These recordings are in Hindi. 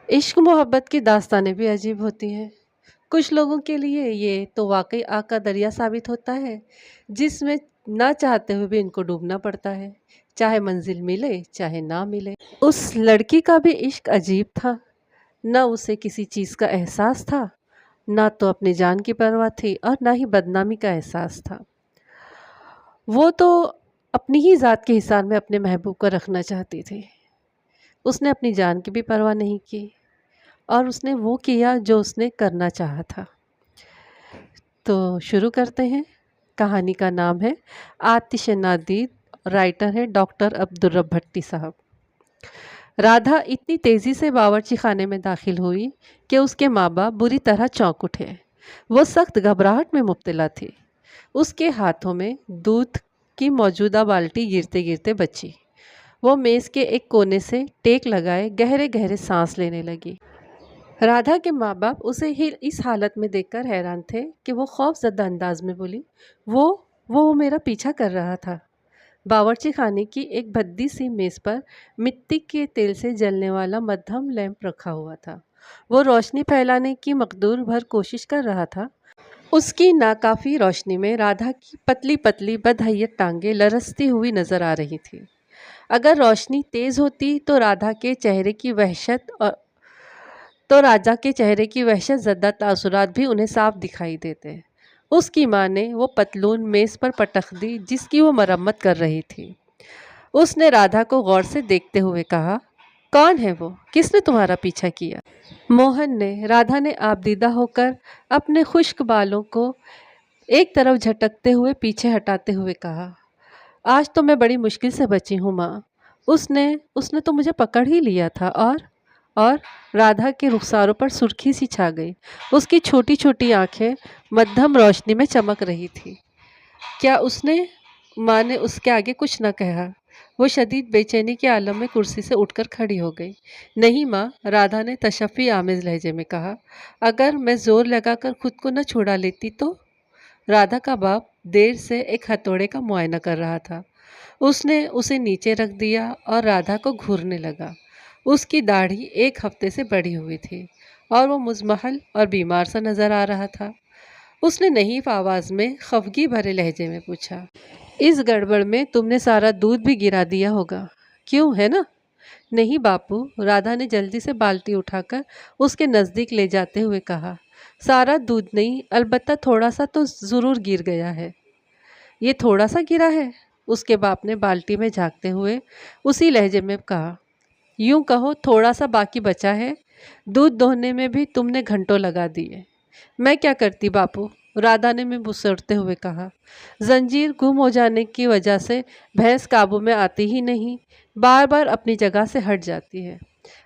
इश्क मोहब्बत की दास्तानें भी अजीब होती हैं। कुछ लोगों के लिए ये तो वाकई आग का दरिया साबित होता है, जिसमें ना चाहते हुए भी इनको डूबना पड़ता है, चाहे मंजिल मिले चाहे ना मिले। उस लड़की का भी इश्क अजीब था। न उसे किसी चीज़ का एहसास था, ना तो अपनी जान की परवाह थी और ना ही बदनामी का एहसास था। वो तो अपनी ही ज़ात के हिसाब में अपने महबूब को रखना चाहती थी। उसने अपनी जान की भी परवाह नहीं की और उसने वो किया जो उसने करना चाहा था। तो शुरू करते हैं। कहानी का नाम है आतिश नादीद। राइटर है डॉक्टर अब्दुर्रब भट्टी साहब। राधा इतनी तेज़ी से बावर्ची खाने में दाखिल हुई कि उसके माँ बाप बुरी तरह चौंक उठे। वो सख्त घबराहट में मुब्तला थी। उसके हाथों में दूध की मौजूदा बाल्टी गिरते गिरते बची। वो मेज़ के एक कोने से टेक लगाए गहरे गहरे सांस लेने लगी। राधा के माँ बाप उसे ही इस हालत में देखकर हैरान थे कि वो खौफजदा अंदाज में बोली, वो मेरा पीछा कर रहा था। बावर्ची खाने की एक भद्दी सी मेज़ पर मिट्टी के तेल से जलने वाला मध्यम लैंप रखा हुआ था। वो रोशनी फैलाने की मकदूर भर कोशिश कर रहा था। उसकी नाकाफ़ी रोशनी में राधा की पतली पतली बदहैयत टांगें लरसती हुई नजर आ रही थी। अगर रोशनी तेज होती तो राजा के चेहरे की वहशत ज़दा तासुरात भी उन्हें साफ दिखाई देते। उसकी माँ ने वो पतलून मेज़ पर पटक दी जिसकी वो मरम्मत कर रही थी। उसने राधा को गौर से देखते हुए कहा, कौन है वो? किसने तुम्हारा पीछा किया? मोहन ने राधा ने आबदीदा होकर अपने खुश्क बालों को एक तरफ झटकते हुए पीछे हटाते हुए कहा, आज तो मैं बड़ी मुश्किल से बची हूँ माँ। उसने उसने तो मुझे पकड़ ही लिया था। और राधा के रुखसारों पर सुर्खी सी छा गई। उसकी छोटी छोटी आंखें मध्यम रोशनी में चमक रही थी। क्या उसने? माँ ने उसके आगे कुछ न कहा। वो शदीद बेचैनी के आलम में कुर्सी से उठकर खड़ी हो गई। नहीं माँ, राधा ने तशफ़ी आमेज़ लहजे में कहा, अगर मैं ज़ोर लगाकर खुद को न छुड़ा लेती तो? राधा का बाप देर से एक हथौड़े का मुआयना कर रहा था। उसने उसे नीचे रख दिया और राधा को घूरने लगा। उसकी दाढ़ी एक हफ्ते से बढ़ी हुई थी और वो मुज़महल और बीमार सा नज़र आ रहा था। उसने नहीफ आवाज़ में खफगी भरे लहजे में पूछा, इस गड़बड़ में तुमने सारा दूध भी गिरा दिया होगा, क्यों है ना? नहीं बापू, राधा ने जल्दी से बाल्टी उठाकर उसके नज़दीक ले जाते हुए कहा, सारा दूध नहीं, अलबत्ता थोड़ा सा तो ज़रूर गिर गया है। ये थोड़ा सा गिरा है? उसके बाप ने बाल्टी में झांकते हुए उसी लहजे में कहा, यूं कहो थोड़ा सा बाकी बचा है। दूध दोहने में भी तुमने घंटों लगा दिए। मैं क्या करती बापू? राधा ने मुँह बुसरते हुए कहा, जंजीर गुम हो जाने की वजह से भैंस काबू में आती ही नहीं, बार बार अपनी जगह से हट जाती है।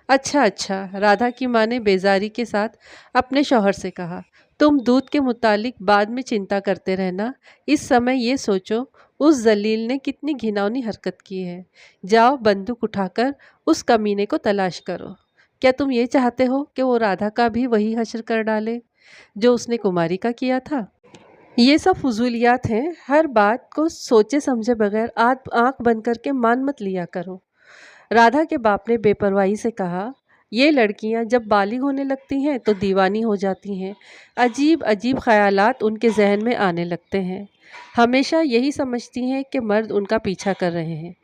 अच्छा अच्छा, राधा की माँ ने बेजारी के साथ अपने शौहर से कहा, तुम दूध के मुतालिक बाद में चिंता करते रहना। इस समय ये सोचो उस जलील ने कितनी घिनौनी हरकत की है। जाओ बंदूक उठाकर उस कमीने को तलाश करो। क्या तुम ये चाहते हो कि वो राधा का भी वही हश्र कर डाले जो उसने कुमारी का किया था? ये सब फजूलियात हैं। हर बात को सोचे समझे बगैर आंख बंद करके मान मत लिया करो। राधा के बाप ने बेपरवाही से कहा, ये लड़कियां जब बालिग होने लगती हैं तो दीवानी हो जाती हैं। अजीब अजीब ख्यालात उनके जहन में आने लगते हैं। हमेशा यही समझती हैं कि मर्द उनका पीछा कर रहे हैं।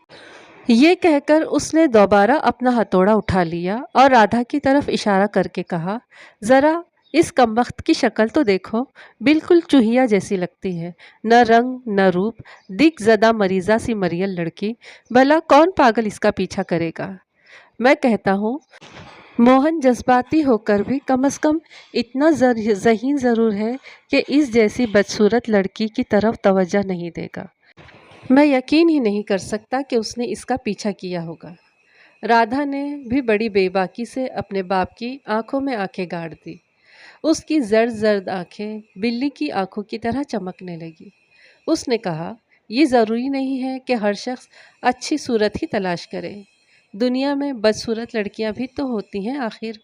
ये कहकर उसने दोबारा अपना हथौड़ा उठा लिया और राधा की तरफ इशारा करके कहा, ज़रा इस कमबख्त की शक्ल तो देखो, बिल्कुल चूहिया जैसी लगती है। न रंग न रूप, दिक ज़दा मरीज़ा सी मरियल लड़की। भला कौन पागल इसका पीछा करेगा? मैं कहता हूँ मोहन जज्बाती होकर भी कम से कम इतना ज़हीन ज़रूर है कि इस जैसी बदसूरत लड़की की तरफ तवज्जो नहीं देगा। मैं यकीन ही नहीं कर सकता कि उसने इसका पीछा किया होगा। राधा ने भी बड़ी बेबाकी से अपने बाप की आंखों में आंखें गाड़ दी। उसकी जर्द जर्द आंखें बिल्ली की आंखों की तरह चमकने लगी। उसने कहा, ये ज़रूरी नहीं है कि हर शख्स अच्छी सूरत ही तलाश करे। दुनिया में बदसूरत लड़कियां भी तो होती हैं आखिर।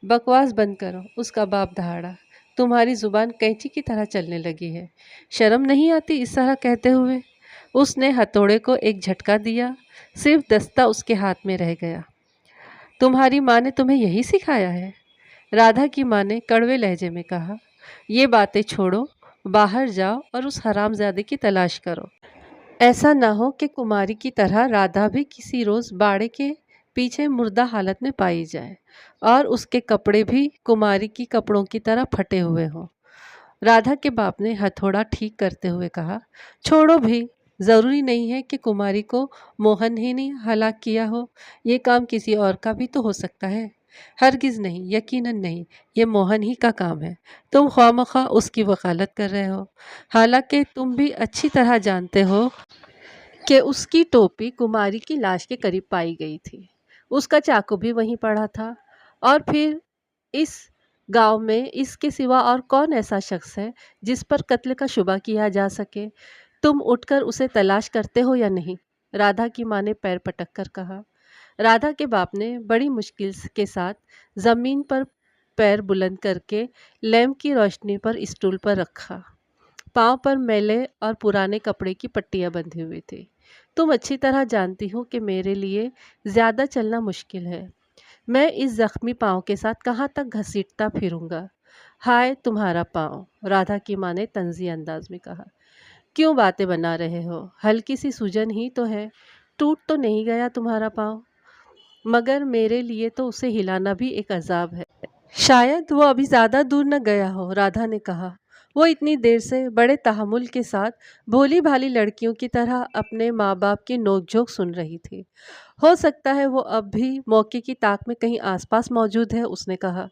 बकवास बंद करो, उसका बाप दहाड़ा। तुम्हारी ज़ुबान कैंची की तरह चलने लगी है। शर्म नहीं आती इस तरह कहते हुए? उसने हथौड़े को एक झटका दिया, सिर्फ दस्ता उसके हाथ में रह गया। तुम्हारी माँ ने तुम्हें यही सिखाया है? राधा की माँ ने कड़वे लहजे में कहा। ये बातें छोड़ो, बाहर जाओ और उस हरामजादे की तलाश करो। ऐसा ना हो कि कुमारी की तरह राधा भी किसी रोज बाड़े के पीछे मुर्दा हालत में पाई जाए और उसके कपड़े भी कुमारी की कपड़ों की तरह फटे हुए हों। राधा के बाप ने हथौड़ा ठीक करते हुए कहा, छोड़ो भी, जरूरी नहीं है कि कुमारी को मोहन ही ने हलाक किया हो। ये काम किसी और का भी तो हो सकता है। हरगिज नहीं, यकीनन नहीं, ये मोहन ही का काम है। तुम ख्वामख्वाह उसकी वकालत कर रहे हो। हालांकि तुम भी अच्छी तरह जानते हो कि उसकी टोपी कुमारी की लाश के करीब पाई गई थी। उसका चाकू भी वहीं पड़ा था। और फिर इस गांव में इसके सिवा और कौन ऐसा शख्स है जिस पर कत्ल का शुबा किया जा सके? तुम उठकर उसे तलाश करते हो या नहीं? राधा की माँ ने पैर पटक कर कहा। राधा के बाप ने बड़ी मुश्किल के साथ जमीन पर पैर बुलंद करके लैंप की रोशनी पर स्टूल पर रखा। पाँव पर मैले और पुराने कपड़े की पट्टियाँ बंधी हुई थी। तुम अच्छी तरह जानती हो कि मेरे लिए ज़्यादा चलना मुश्किल है। मैं इस जख्मी पाँव के साथ कहाँ तक घसीटता फिरूंगा। हाय तुम्हारा पाँव, राधा की माँ ने तंजी अंदाज में कहा। क्यों बातें बना रहे हो? हल्की सी सूजन ही तो है, टूट तो नहीं गया तुम्हारा पाँव। मगर मेरे लिए तो उसे हिलाना भी एक अजाब है। शायद वो अभी ज़्यादा दूर न गया हो, राधा ने कहा। वो इतनी देर से बड़े तहम्मुल के साथ भोली भाली लड़कियों की तरह अपने माँ बाप की नोकझोंक सुन रही थी। हो सकता है वो अब भी मौके की ताक में कहीं आसपास मौजूद है, उसने कहा।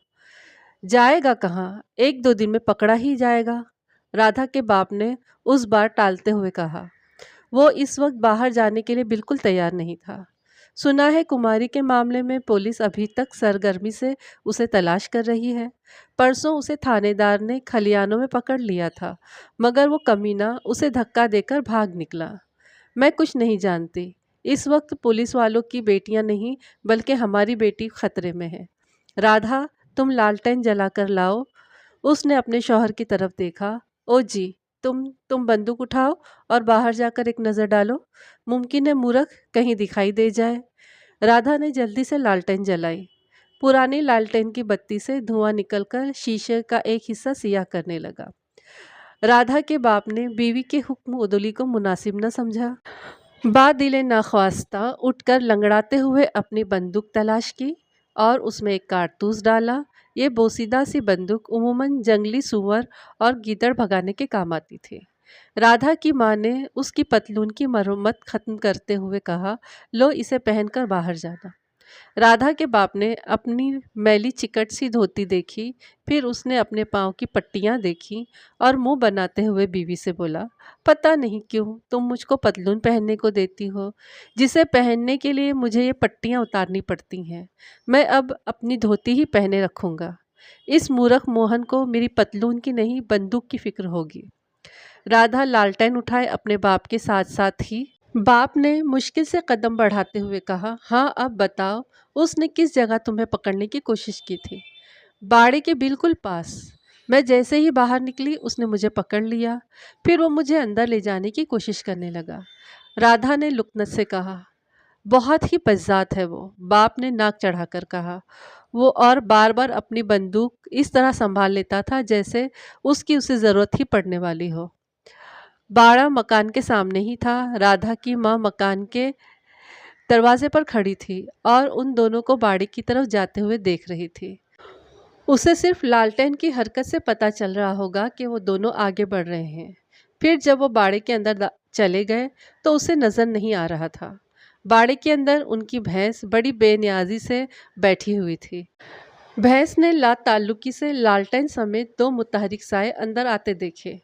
जाएगा कहाँ? एक दो दिन में पकड़ा ही जाएगा, राधा के बाप ने उस बार टालते हुए कहा। वो इस वक्त बाहर जाने के लिए बिल्कुल तैयार नहीं था। सुना है कुमारी के मामले में पुलिस अभी तक सरगर्मी से उसे तलाश कर रही है। परसों उसे थानेदार ने खलियानों में पकड़ लिया था, मगर वो कमीना उसे धक्का देकर भाग निकला। मैं कुछ नहीं जानती। इस वक्त पुलिस वालों की बेटियां नहीं, बल्कि हमारी बेटी खतरे में है। राधा, तुम लालटेन जलाकर लाओ। उसने अपने शौहर की तरफ देखा। ओ जी, तुम बंदूक उठाओ और बाहर जाकर एक नज़र डालो। मुमकिन है मूर्ख कहीं दिखाई दे जाए। राधा ने जल्दी से लालटेन जलाई। पुरानी लालटेन की बत्ती से धुआं निकलकर शीशे का एक हिस्सा सियाह करने लगा। राधा के बाप ने बीवी के हुक्म उदुली को मुनासिब न समझा। बादिले नाख्वास्ता उठकर लंगड़ाते हुए अपनी बंदूक तलाश की और उसमें एक कारतूस डाला। ये बोसीदा सी बंदूक उमूमन जंगली सूअर और गीदड़ भगाने के काम आती थी। राधा की माँ ने उसकी पतलून की मरम्मत खत्म करते हुए कहा, लो इसे पहनकर बाहर जाना। राधा के बाप ने अपनी मैली चिकट सी धोती देखी, फिर उसने अपने पाँव की पट्टियाँ देखी और मुंह बनाते हुए बीवी से बोला, पता नहीं क्यों तुम मुझको पतलून पहनने को देती हो, जिसे पहनने के लिए मुझे ये पट्टियाँ उतारनी पड़ती हैं। मैं अब अपनी धोती ही पहने रखूँगा। इस मूर्ख मोहन को मेरी पतलून की नहीं, बंदूक की फिक्र होगी। राधा लालटेन उठाए अपने बाप के साथ साथ ही। बाप ने मुश्किल से कदम बढ़ाते हुए कहा, हाँ अब बताओ, उसने किस जगह तुम्हें पकड़ने की कोशिश की थी? बाड़े के बिल्कुल पास। मैं जैसे ही बाहर निकली उसने मुझे पकड़ लिया। फिर वो मुझे अंदर ले जाने की कोशिश करने लगा। राधा ने लुकनत से कहा। बहुत ही बज़्ज़ात है वो, बाप ने नाक चढ़ाकर कहा। वो और बार बार अपनी बंदूक इस तरह संभाल लेता था जैसे उसकी उसे ज़रूरत ही पड़ने वाली हो। बाड़ा मकान के सामने ही था। राधा की माँ मकान के दरवाजे पर खड़ी थी और उन दोनों को बाड़ी की तरफ जाते हुए देख रही थी। उसे सिर्फ लालटेन की हरकत से पता चल रहा होगा कि वो दोनों आगे बढ़ रहे हैं। फिर जब वो बाड़े के अंदर चले गए तो उसे नज़र नहीं आ रहा था। बाड़े के अंदर उनकी भैंस बड़ी बेनियाजी से बैठी हुई थी। भैंस ने लाताल्लुकी से लालटेन समेत दो मुतहरिक साए अंदर आते देखे।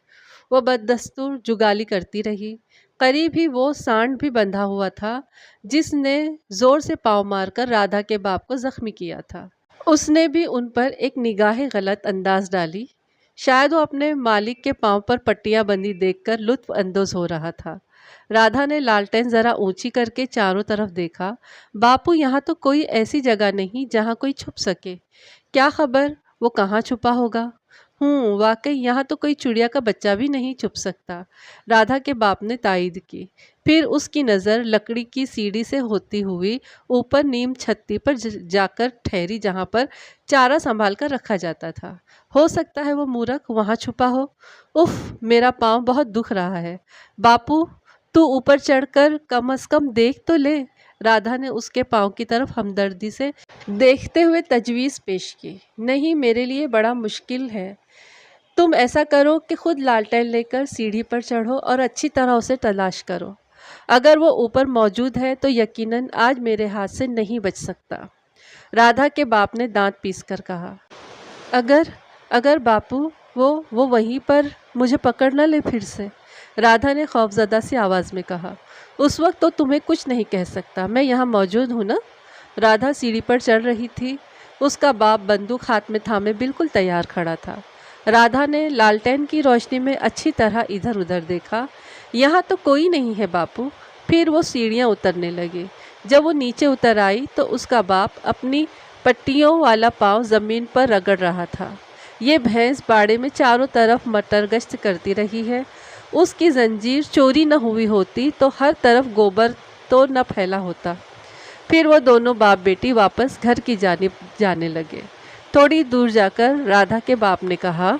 वो बददस्तूर जुगाली करती रही। करीब ही वो सांड भी बंधा हुआ था जिसने जोर से पाँव मारकर राधा के बाप को जख्मी किया था। उसने भी उन पर एक निगाह गलत अंदाज डाली। शायद वो अपने मालिक के पाँव पर पट्टियाँ बंधी देखकर लुत्फ अंदोज हो रहा था। राधा ने लालटेन ज़रा ऊंची करके चारों तरफ देखा। बापू, यहाँ तो कोई ऐसी जगह नहीं जहाँ कोई छुप सके। क्या खबर वो कहाँ छुपा होगा? वाकई यहाँ तो कोई चिड़िया का बच्चा भी नहीं छुप सकता, राधा के बाप ने तायीद की। फिर उसकी नज़र लकड़ी की सीढ़ी से होती हुई ऊपर नीम छत्ती पर जाकर ठहरी, जहाँ पर चारा संभाल कर रखा जाता था। हो सकता है वो मूर्ख वहाँ छुपा हो। उफ, मेरा पाँव बहुत दुख रहा है। बापू, तू ऊपर चढ़कर कम से कम देख तो ले। राधा ने उसके पाँव की तरफ हमदर्दी से देखते हुए तजवीज़ पेश की। नहीं, मेरे लिए बड़ा मुश्किल है। तुम ऐसा करो कि खुद लालटेन लेकर सीढ़ी पर चढ़ो और अच्छी तरह उसे तलाश करो। अगर वो ऊपर मौजूद है तो यकीनन आज मेरे हाथ से नहीं बच सकता। राधा के बाप ने दांत पीसकर कहा। अगर अगर बापू वो वहीं पर मुझे पकड़ न ले फिर से, राधा ने खौफजदा सी आवाज़ में कहा। उस वक्त तो तुम्हें कुछ नहीं कह सकता, मैं यहाँ मौजूद हूँ ना। राधा सीढ़ी पर चढ़ रही थी। उसका बाप बंदूक हाथ में थामे बिल्कुल तैयार खड़ा था। राधा ने लालटेन की रोशनी में अच्छी तरह इधर उधर देखा। यहाँ तो कोई नहीं है बापू। फिर वो सीढ़ियाँ उतरने लगे। जब वो नीचे उतर आई तो उसका बाप अपनी पट्टियों वाला पाँव ज़मीन पर रगड़ रहा था। ये भैंस बाड़े में चारों तरफ मटर गश्त करती रही है। उसकी जंजीर चोरी न हुई होती तो हर तरफ गोबर तो न फैला होता। फिर वो दोनों बाप बेटी वापस घर की जानिब जाने लगे। थोड़ी दूर जाकर राधा के बाप ने कहा,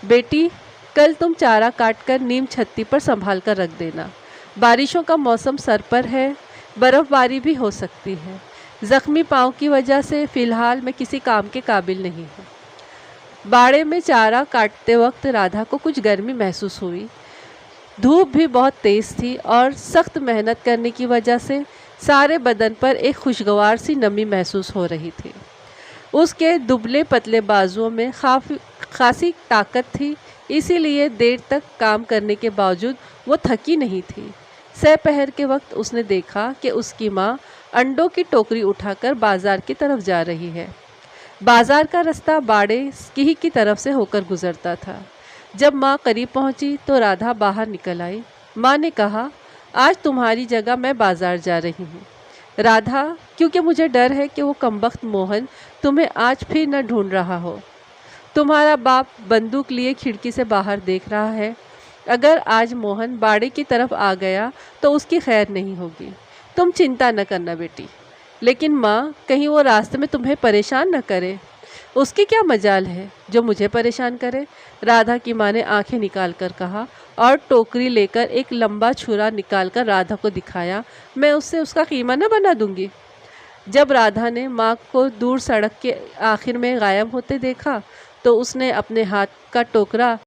बेटी, कल तुम चारा काट कर नीम छत्ती पर संभाल कर रख देना। बारिशों का मौसम सर पर है, बर्फ़बारी भी हो सकती है। ज़ख्मी पाँव की वजह से फ़िलहाल मैं किसी काम के काबिल नहीं हूँ। बाड़े में चारा काटते वक्त राधा को कुछ गर्मी महसूस हुई। धूप भी बहुत तेज़ थी और सख्त मेहनत करने की वजह से सारे बदन पर एक खुशगवार सी नमी महसूस हो रही थी। उसके दुबले पतले बाजुओं में खासी ताकत थी, इसीलिए देर तक काम करने के बावजूद वो थकी नहीं थी। दोपहर के वक्त उसने देखा कि उसकी माँ अंडों की टोकरी उठाकर बाजार की तरफ जा रही है। बाजार का रास्ता बाड़े की तरफ से होकर गुजरता था। जब माँ करीब पहुँची तो राधा बाहर निकल आई। माँ ने कहा, आज तुम्हारी जगह मैं बाजार जा रही हूँ राधा, क्योंकि मुझे डर है कि वो कमबख्त मोहन तुम्हें आज फिर न ढूंढ रहा हो। तुम्हारा बाप बंदूक लिए खिड़की से बाहर देख रहा है। अगर आज मोहन बाड़े की तरफ आ गया तो उसकी खैर नहीं होगी। तुम चिंता न करना बेटी। लेकिन माँ, कहीं वो रास्ते में तुम्हें परेशान न करे। उसकी क्या मजाल है जो मुझे परेशान करे, राधा की माँ ने आंखें निकाल कर कहा और टोकरी लेकर एक लंबा छुरा निकालकर राधा को दिखाया। मैं उससे उसका कीमा न बना दूंगी। जब राधा ने माँ को दूर सड़क के आखिर में गायब होते देखा तो उसने अपने हाथ का टोकरा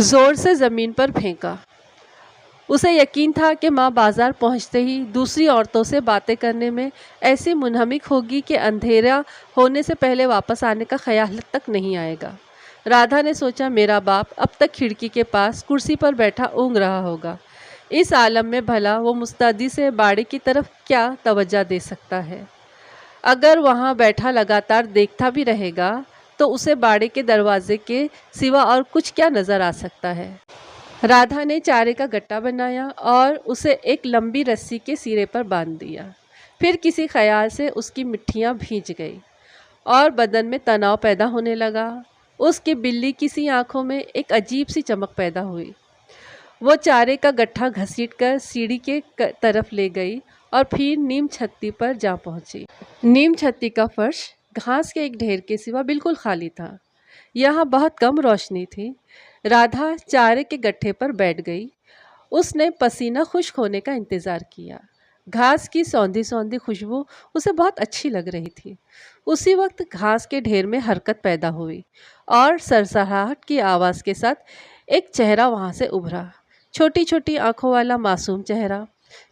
ज़ोर से ज़मीन पर फेंका। उसे यकीन था कि माँ बाजार पहुँचते ही दूसरी औरतों से बातें करने में ऐसी मुनहमिक होगी कि अंधेरा होने से पहले वापस आने का ख्याल तक नहीं आएगा। राधा ने सोचा, मेरा बाप अब तक खिड़की के पास कुर्सी पर बैठा ऊँघ रहा होगा। इस आलम में भला वो मुस्तैदी से बाड़े की तरफ क्या तवज्जो दे सकता है। अगर वहाँ बैठा लगातार देखता भी रहेगा तो उसे बाड़े के दरवाजे के सिवा और कुछ क्या नज़र आ सकता है। राधा ने चारे का गट्टा बनाया और उसे एक लंबी रस्सी के सिरे पर बांध दिया। फिर किसी ख्याल से उसकी मिट्टियाँ भींच गई और बदन में तनाव पैदा होने लगा। उसकी बिल्ली किसी आँखों में एक अजीब सी चमक पैदा हुई। वो चारे का गट्ठा घसीटकर सीढ़ी के तरफ ले गई और फिर नीम छत्ती पर जा पहुंची। नीम छत्ती का फर्श घास के एक ढेर के सिवा बिल्कुल खाली था। यहाँ बहुत कम रोशनी थी। राधा चारे के गट्ठे पर बैठ गई। उसने पसीना खुश्क होने का इंतज़ार किया। घास की सौंधी सौंधी खुशबू उसे बहुत अच्छी लग रही थी। उसी वक्त घास के ढेर में हरकत पैदा हुई और सरसराहट की आवाज़ के साथ एक चेहरा वहाँ से उभरा। छोटी छोटी आँखों वाला मासूम चेहरा।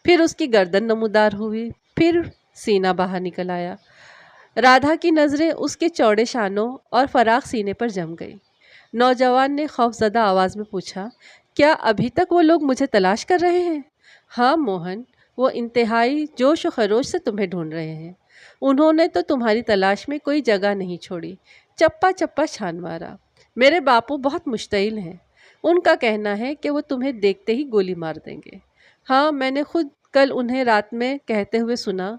फिर उसकी गर्दन नमूदार हुई, फिर सीना बाहर निकल आया। राधा की नज़रें उसके चौड़े शानों और फराख सीने पर जम गई। नौजवान ने खौफजदा आवाज़ में पूछा, क्या अभी तक वो लोग मुझे तलाश कर रहे हैं? हाँ मोहन, वो इंतहाई जोश व खरोश से तुम्हें ढूंढ रहे हैं। उन्होंने तो तुम्हारी तलाश में कोई जगह नहीं छोड़ी, चप्पा चप्पा छान मारा। मेरे बापू बहुत मुश्तइल हैं। उनका कहना है कि वो तुम्हें देखते ही गोली मार देंगे। हाँ, मैंने खुद कल उन्हें रात में कहते हुए सुना।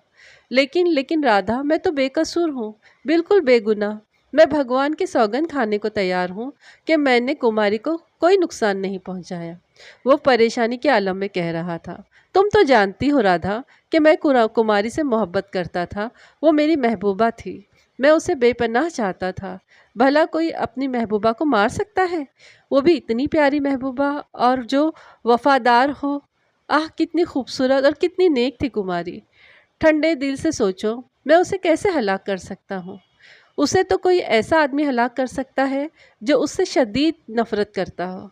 लेकिन राधा, मैं तो बेकसूर हूँ, बिल्कुल बेगुनाह। मैं भगवान की सौगंध खाने को तैयार हूँ कि मैंने कुमारी को कोई नुकसान नहीं पहुँचाया। वो परेशानी के आलम में कह रहा था। तुम तो जानती हो राधा कि मैं कुमारी से मोहब्बत करता था। वो मेरी महबूबा थी। मैं उसे बेपनाह चाहता था। भला कोई अपनी महबूबा को मार सकता है? वो भी इतनी प्यारी महबूबा, और जो वफादार हो। आह, कितनी खूबसूरत और कितनी नेक थी कुमारी। ठंडे दिल से सोचो, मैं उसे कैसे हलाक कर सकता हूँ? उसे तो कोई ऐसा आदमी हलाक कर सकता है जो उससे शदीद नफरत करता हो।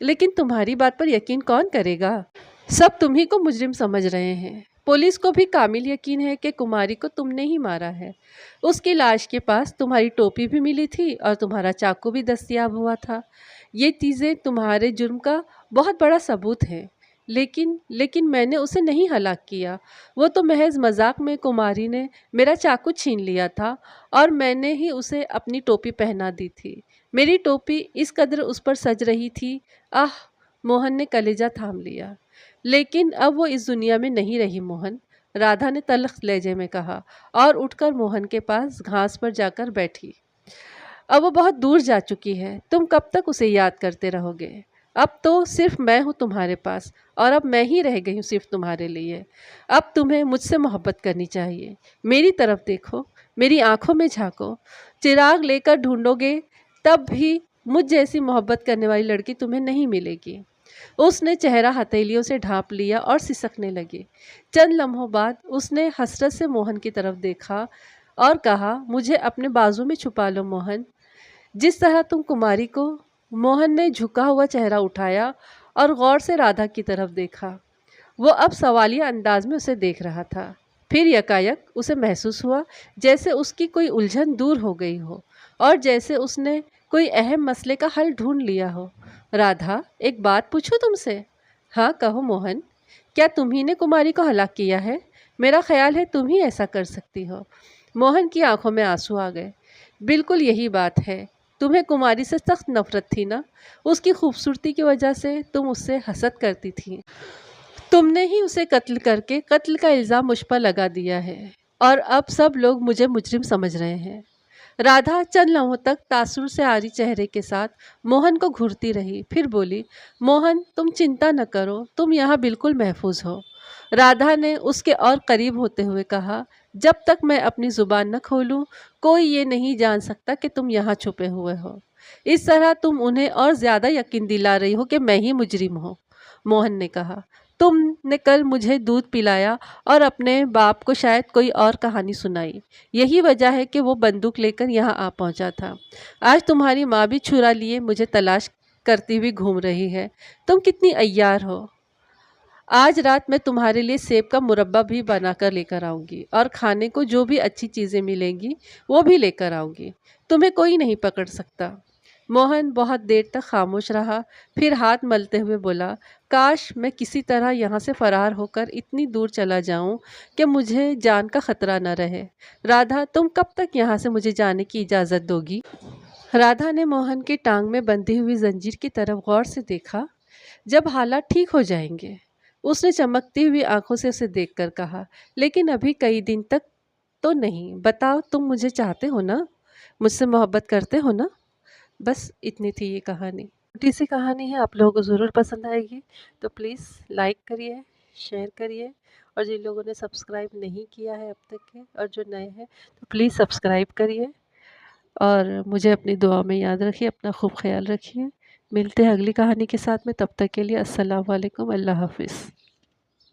लेकिन तुम्हारी बात पर यकीन कौन करेगा? सब तुम ही को मुजरिम समझ रहे हैं। पुलिस को भी कामिल यकीन है कि कुमारी को तुमने ही मारा है। उसकी लाश के पास तुम्हारी टोपी भी मिली थी और तुम्हारा चाकू भी दस्तयाब हुआ था। ये चीज़ें तुम्हारे जुर्म का बहुत बड़ा सबूत है। लेकिन लेकिन मैंने उसे नहीं हलाक किया। वो तो महज मजाक में कुमारी ने मेरा चाकू छीन लिया था और मैंने ही उसे अपनी टोपी पहना दी थी। मेरी टोपी इस कदर उस पर सज रही थी। आह! मोहन ने कलेजा थाम लिया। लेकिन अब वो इस दुनिया में नहीं रही मोहन, राधा ने तल्ख लहजे में कहा और उठकर मोहन के पास घास पर जाकर बैठी। अब वो बहुत दूर जा चुकी है। तुम कब तक उसे याद करते रहोगे? अब तो सिर्फ मैं हूँ तुम्हारे पास, और अब मैं ही रह गई हूँ सिर्फ तुम्हारे लिए। अब तुम्हें मुझसे मोहब्बत करनी चाहिए। मेरी तरफ देखो, मेरी आंखों में झांको। चिराग लेकर ढूंढोगे तब भी मुझ जैसी मोहब्बत करने वाली लड़की तुम्हें नहीं मिलेगी। उसने चेहरा हथेलियों से ढांप लिया और सिसकने लगी। चंद लम्हों बाद उसने हसरत से मोहन की तरफ देखा और कहा, मुझे अपने बाजू में छुपा लो मोहन, जिस तरह तुम कुमारी को। मोहन ने झुका हुआ चेहरा उठाया और गौर से राधा की तरफ देखा। वो अब सवालिया अंदाज में उसे देख रहा था। फिर यकायक उसे महसूस हुआ जैसे उसकी कोई उलझन दूर हो गई हो और जैसे उसने कोई अहम मसले का हल ढूंढ लिया हो। राधा, एक बात पूछूं तुमसे? हाँ, कहो मोहन। क्या तुम ही ने कुमारी को हलाक किया है? मेरा ख्याल है तुम ही ऐसा कर सकती हो। मोहन की आंखों में आंसू आ गए। बिल्कुल यही बात है। तुम्हें कुमारी से सख्त नफरत थी ना? उसकी खूबसूरती की वजह से तुम उससे हसद करती थी। तुमने ही उसे कत्ल करके कत्ल का इल्ज़ाम मुझ पर लगा दिया है और अब सब लोग मुझे मुजरिम समझ रहे हैं। राधा चंद लम्हों तक तासुर से आरी चेहरे के साथ मोहन को घूरती रही, फिर बोली, मोहन, तुम चिंता न करो, तुम यहाँ बिल्कुल महफूज हो। राधा ने उसके और करीब होते हुए कहा, जब तक मैं अपनी ज़ुबान न खोलूं, कोई ये नहीं जान सकता कि तुम यहाँ छुपे हुए हो। इस तरह तुम उन्हें और ज़्यादा यकीन दिला रही हो कि मैं ही मुजरिम हूँ। मोहन ने कहा, तुमने कल मुझे दूध पिलाया और अपने बाप को शायद कोई और कहानी सुनाई। यही वजह है कि वो बंदूक लेकर यहाँ आ पहुँचा था। आज तुम्हारी माँ भी छुरा लिए मुझे तलाश करती हुई घूम रही है। तुम कितनी अय्यार हो। आज रात मैं तुम्हारे लिए सेब का मुरब्बा भी बनाकर लेकर आऊँगी और खाने को जो भी अच्छी चीज़ें मिलेंगी वो भी लेकर आऊँगी। तुम्हें कोई नहीं पकड़ सकता। मोहन बहुत देर तक खामोश रहा, फिर हाथ मलते हुए बोला, काश मैं किसी तरह यहाँ से फरार होकर इतनी दूर चला जाऊँ कि मुझे जान का खतरा न रहे। राधा, तुम कब तक यहाँ से मुझे जाने की इजाज़त दोगी? राधा ने मोहन की टांग में बंधी हुई जंजीर की तरफ गौर से देखा। जब हालात ठीक हो जाएंगे, उसने चमकती हुई आंखों से उसे देखकर कहा, लेकिन अभी कई दिन तक तो नहीं। बताओ, तुम मुझे चाहते हो ना? मुझसे मोहब्बत करते हो ना? बस इतनी थी ये कहानी। छोटी सी कहानी है, आप लोगों को ज़रूर पसंद आएगी। तो प्लीज़ लाइक करिए, शेयर करिए, और जिन लोगों ने सब्सक्राइब नहीं किया है अब तक के और जो नए हैं, तो प्लीज़ सब्सक्राइब करिए और मुझे अपनी दुआ में याद रखिए। अपना खूब ख्याल रखिए। मिलते हैं अगली कहानी के साथ में। तब तक के लिए अस्सलाम वालेकुम, अल्लाह हाफ़िज़।